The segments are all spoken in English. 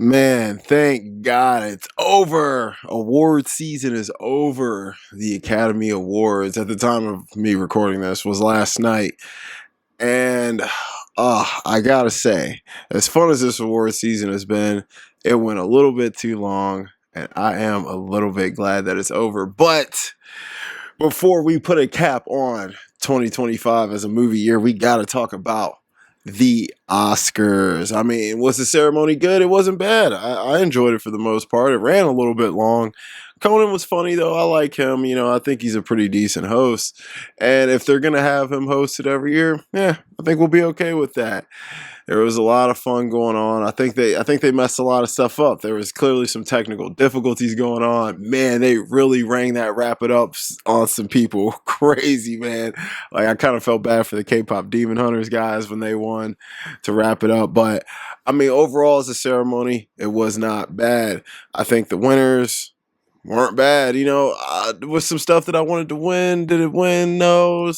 Man, thank God it's over. Award season is over. The Academy Awards at the time of me recording this was last night. And I gotta say, as fun as this award season has been, it went a little bit too long. And I am a little bit glad that it's over. But before we put a cap on 2025 as a movie year, we gotta talk about the Oscars. I mean, was the ceremony good? It wasn't bad. I enjoyed it for the most part. It ran a little bit long. Conan was funny though. I like him. I think he's a pretty decent host. And if they're gonna have him hosted every year, yeah, I think we'll be okay with that. There was a lot of fun going on. I think they messed a lot of stuff up. There was clearly some technical difficulties going on. Man, they really rang that wrap it up on some people. Crazy, man. Like I kind of felt bad for the K-pop Demon Hunters guys when they won to wrap it up. But I mean, overall as a ceremony, it was not bad. I think the winners weren't bad. There was some stuff that I wanted to win. Did it win? No.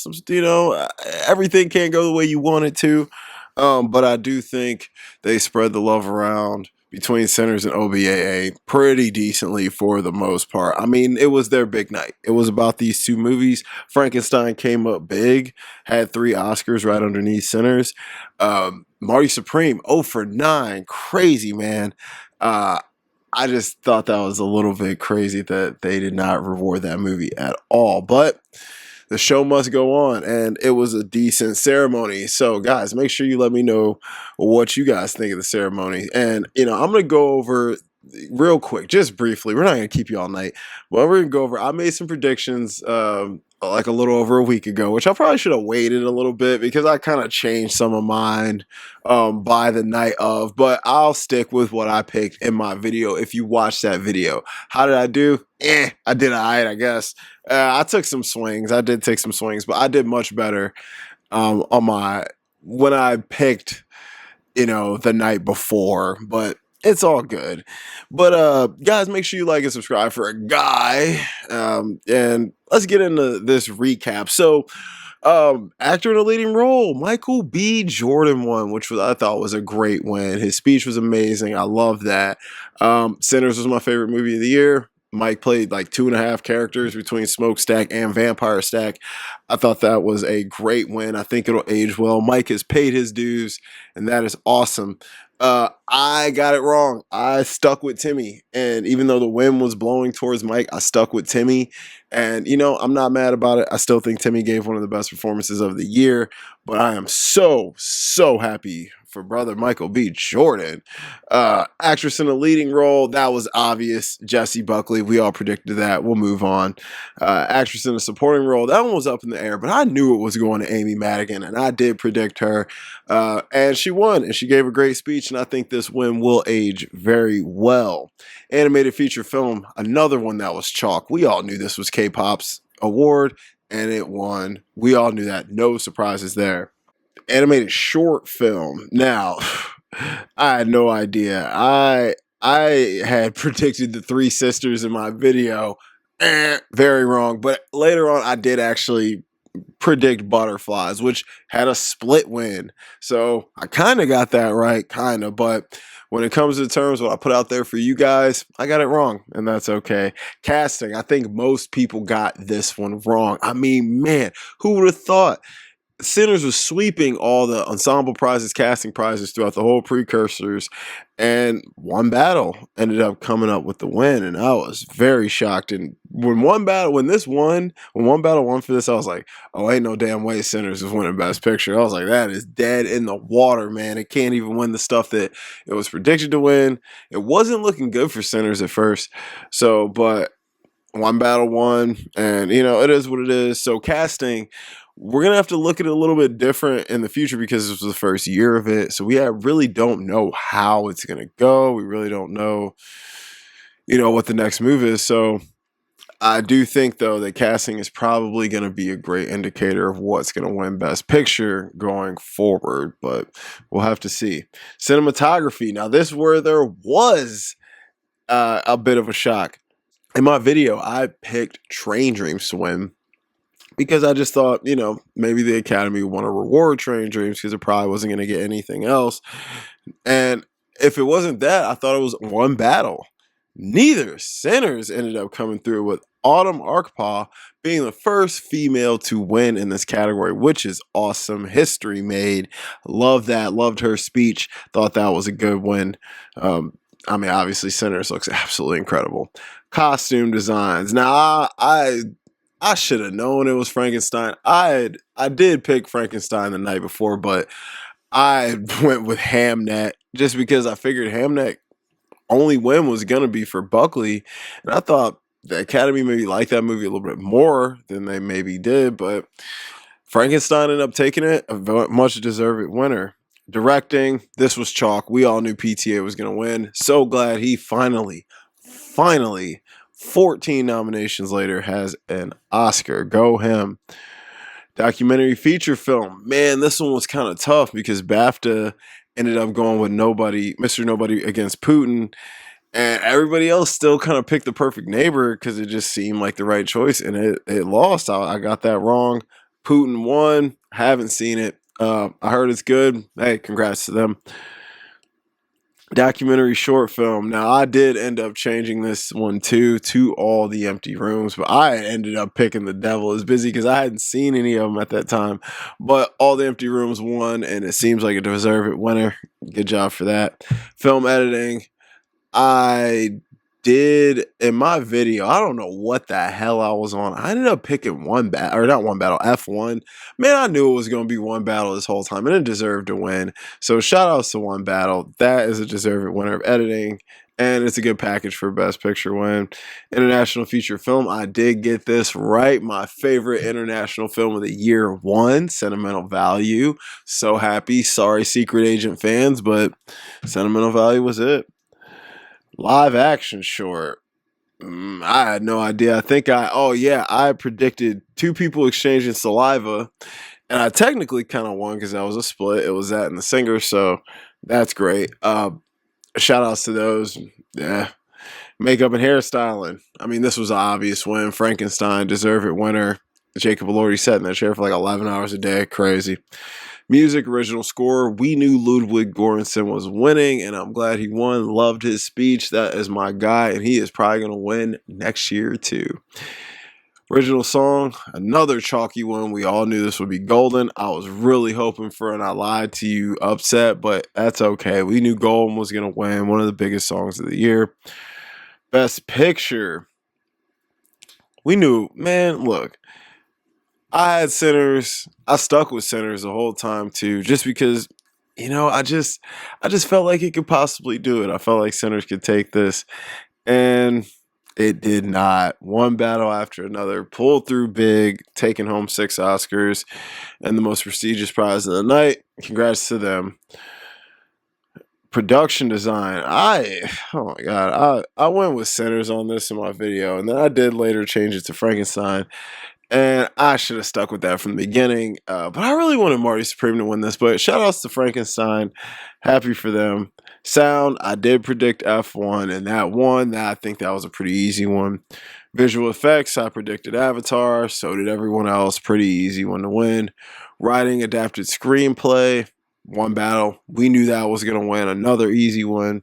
Everything can't go the way you want it to. But I do think they spread the love around between Sinners and OBAA pretty decently for the most part. I mean, it was their big night. It was about these two movies. Frankenstein came up big, had 3 Oscars right underneath Sinners. Marty Supreme, 0 for 9. Crazy, man. I just thought that was a little bit crazy that they did not reward that movie at all. But the show must go on, and it was a decent ceremony. So, guys, make sure you let me know what you guys think of the ceremony. And, I'm going to go over real quick, just briefly. We're not going to keep you all night, but we're going to go over. I made some predictions like a little over a week ago, which I probably should have waited a little bit because I kind of changed some of mine by the night of, but I'll stick with what I picked in my video if you watch that video. How did I do? I did all right, I guess. I took some swings. I did take some swings, but I did much better on my when I picked, the night before. But it's all good. But guys, make sure you like and subscribe for a guy. And let's get into this recap. So actor in a leading role, Michael B. Jordan won, which I thought was a great win. His speech was amazing. I love that. Sinners was my favorite movie of the year. Mike played like 2.5 characters between Smokestack and Vampire Stack. I thought that was a great win. I think it'll age well. Mike has paid his dues, and that is awesome. I got it wrong. I stuck with Timmy, and even though the wind was blowing towards Mike, I stuck with Timmy. And I'm not mad about it. I still think Timmy gave one of the best performances of the year, but I am so happy for brother Michael B. Jordan. Actress in a leading role, that was obvious. Jessie Buckley, we all predicted that. We'll move on. Actress in a supporting role, that one was up in the air, but I knew it was going to Amy Madigan, and I did predict her. And she won, and she gave a great speech, and I think this win will age very well. Animated feature film, another one that was chalk. We all knew this was K-pop's award, and it won. We all knew that. No surprises there. Animated short film. Now, I had no idea. I had predicted the Three Sisters in my video. Very wrong. But later on, I did actually predict Butterflies, which had a split win. So I kind of got that right, kind of. But when it comes to terms, what I put out there for you guys, I got it wrong, and that's okay. Casting, I think most people got this one wrong. I mean, man, who would have thought? Sinners was sweeping all the ensemble prizes, casting prizes throughout the whole precursors, and One Battle ended up coming up with the win, and I was very shocked. And when One Battle won for this, I was like, oh, ain't no damn way Sinners is winning Best Picture. I was like, that is dead in the water, man. It can't even win the stuff that it was predicted to win. It wasn't looking good for Sinners at first, but One Battle won, and it is what it is. So casting, we're going to have to look at it a little bit different in the future because this was the first year of it. So we really don't know how it's going to go. We really don't know, what the next move is. So I do think, though, that casting is probably going to be a great indicator of what's going to win Best Picture going forward. But we'll have to see. Cinematography. Now, this is where there was a bit of a shock. In my video, I picked Train Dreams to win because I just thought, maybe the Academy would want to reward Train Dreams because it probably wasn't going to get anything else. And if it wasn't that, I thought it was one battle. Neither. Sinners ended up coming through with Autumn Arkpaw being the first female to win in this category, which is awesome. History made. Love that. Loved her speech. Thought that was a good win. I mean, obviously, Sinners looks absolutely incredible. Costume designs. Now, I should have known it was Frankenstein. I did pick Frankenstein the night before, but I went with Hamnet just because I figured Hamnet only win was gonna be for Buckley, and I thought the Academy maybe liked that movie a little bit more than they maybe did, but Frankenstein ended up taking it, a much deserved winner. Directing, this was chalk. We all knew PTA was gonna win. So glad he finally, 14 nominations later, has an Oscar. Go him. Documentary feature film. Man, this one was kind of tough because BAFTA ended up going with Mr. Nobody against Putin. And everybody else still kind of picked The Perfect Neighbor because it just seemed like the right choice. And it lost. I got that wrong. Putin won. Haven't seen it. I heard it's good. Hey, congrats to them. Documentary short film. Now, I did end up changing this one too to All the Empty Rooms, but I ended up picking The Devil Is Busy because I hadn't seen any of them at that time. But All the Empty Rooms won, and it seems like a deserved winner. Good job for that. Film editing. I did in my video, I don't know what the hell I was on. I ended up picking F1. Man, I knew it was going to be one battle this whole time, and it deserved to win. So shout outs to One Battle. That is a deserved winner of editing, and it's a good package for Best Picture win. International feature film, I did get this right. My favorite international film of the year won, Sentimental Value. So happy. Sorry, Secret Agent fans, but Sentimental Value was it. Live action short. I had no idea. I predicted two people exchanging saliva, and I technically kind of won because that was a split. It was that and The Singer, so that's great. Shout outs to those. Yeah. Makeup and hairstyling. I mean, this was an obvious win. Frankenstein, deserved winner. Jacob Elordi sat in that chair for like 11 hours a day. Crazy. Music, original score. We knew Ludwig Göransson was winning, and I'm glad he won. Loved his speech. That is my guy, and he is probably going to win next year, too. Original song, another chalky one. We all knew this would be golden. I was really hoping for an I Lied to You upset, but that's okay. We knew Golden was going to win. One of the biggest songs of the year. Best Picture. We knew, man, look. I had Sinners. I stuck with Sinners the whole time too, just because, I just felt like it could possibly do it. I felt like Sinners could take this, and it did not. One battle after another, pulled through big, taking home 6 Oscars, and the most prestigious prize of the night. Congrats to them. Production design. Oh my god, I went with Sinners on this in my video, and then I did later change it to Frankenstein. And I should have stuck with that from the beginning. But I really wanted Marty Supreme to win this. But shout outs to Frankenstein. Happy for them. Sound, I did predict F1, and that won. I think that was a pretty easy one. Visual effects, I predicted Avatar. So did everyone else. Pretty easy one to win. Writing, adapted screenplay. One battle. We knew that was going to win. Another easy one.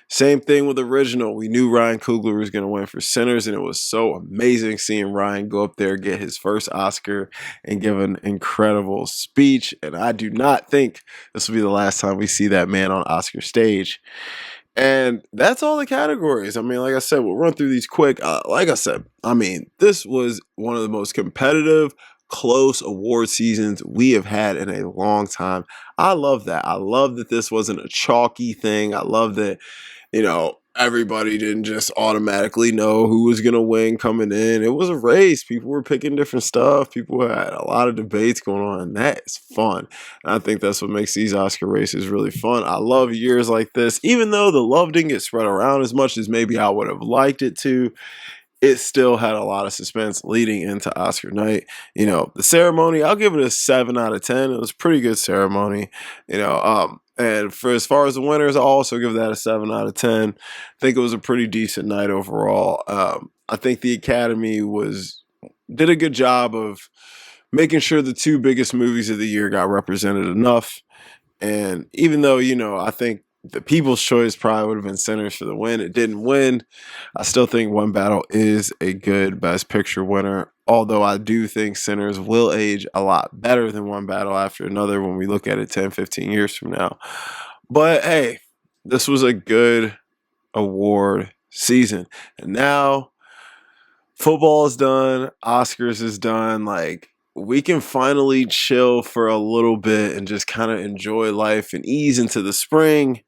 Same thing with original. We knew Ryan Coogler was going to win for Sinners, and it was so amazing seeing Ryan go up there, get his first Oscar, and give an incredible speech. And I do not think this will be the last time we see that man on Oscar stage. And that's all the categories. I mean, like I said, we'll run through these quick. Like I said, this was one of the most competitive, close award seasons we have had in a long time. I love that. I love that this wasn't a chalky thing. I love that, everybody didn't just automatically know who was going to win coming in. It was a race. People were picking different stuff. People had a lot of debates going on, and that is fun. And I think that's what makes these Oscar races really fun. I love years like this. Even though the love didn't get spread around as much as maybe I would have liked it to, it still had a lot of suspense leading into Oscar night. The ceremony, I'll give it a 7 out of 10. It was a pretty good ceremony. And for as far as the winners, I'll also give that a 7 out of 10. I think it was a pretty decent night overall. I think the Academy did a good job of making sure the 2 biggest movies of the year got represented enough. And even though, I think the people's choice probably would have been Sinners for the win. It didn't win. I still think One Battle is a good Best Picture winner, although I do think Sinners will age a lot better than One Battle after another when we look at it 10, 15 years from now. But hey, this was a good award season. And now football is done, Oscars is done. Like, we can finally chill for a little bit and just kind of enjoy life and ease into the spring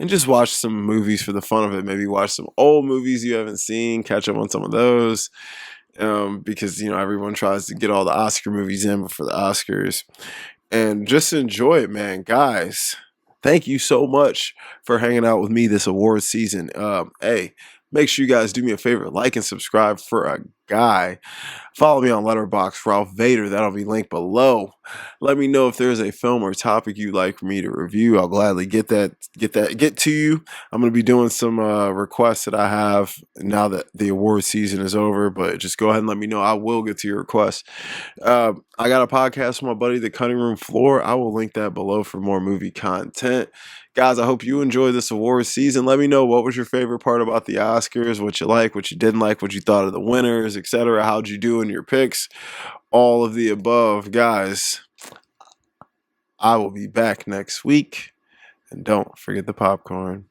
and just watch some movies for the fun of it. Maybe watch some old movies you haven't seen, catch up on some of those. Because, everyone tries to get all the Oscar movies in before the Oscars and just enjoy it, man. Guys, thank you so much for hanging out with me this award season. Hey, make sure you guys do me a favor, like and subscribe for a guy. Follow me on Letterboxd, Ralph Vader. That'll be linked below. Let me know if there's a film or topic you'd like for me to review. I'll gladly get to you. I'm gonna be doing some requests that I have now that the award season is over. But just go ahead and let me know. I will get to your requests. I got a podcast with my buddy, The Cutting Room Floor. I will link that below for more movie content. Guys, I hope you enjoyed this award season. Let me know what was your favorite part about the Oscars, what you like, what you didn't like, what you thought of the winners, etc. How'd you do in your picks? All of the above. Guys, I will be back next week. And don't forget the popcorn.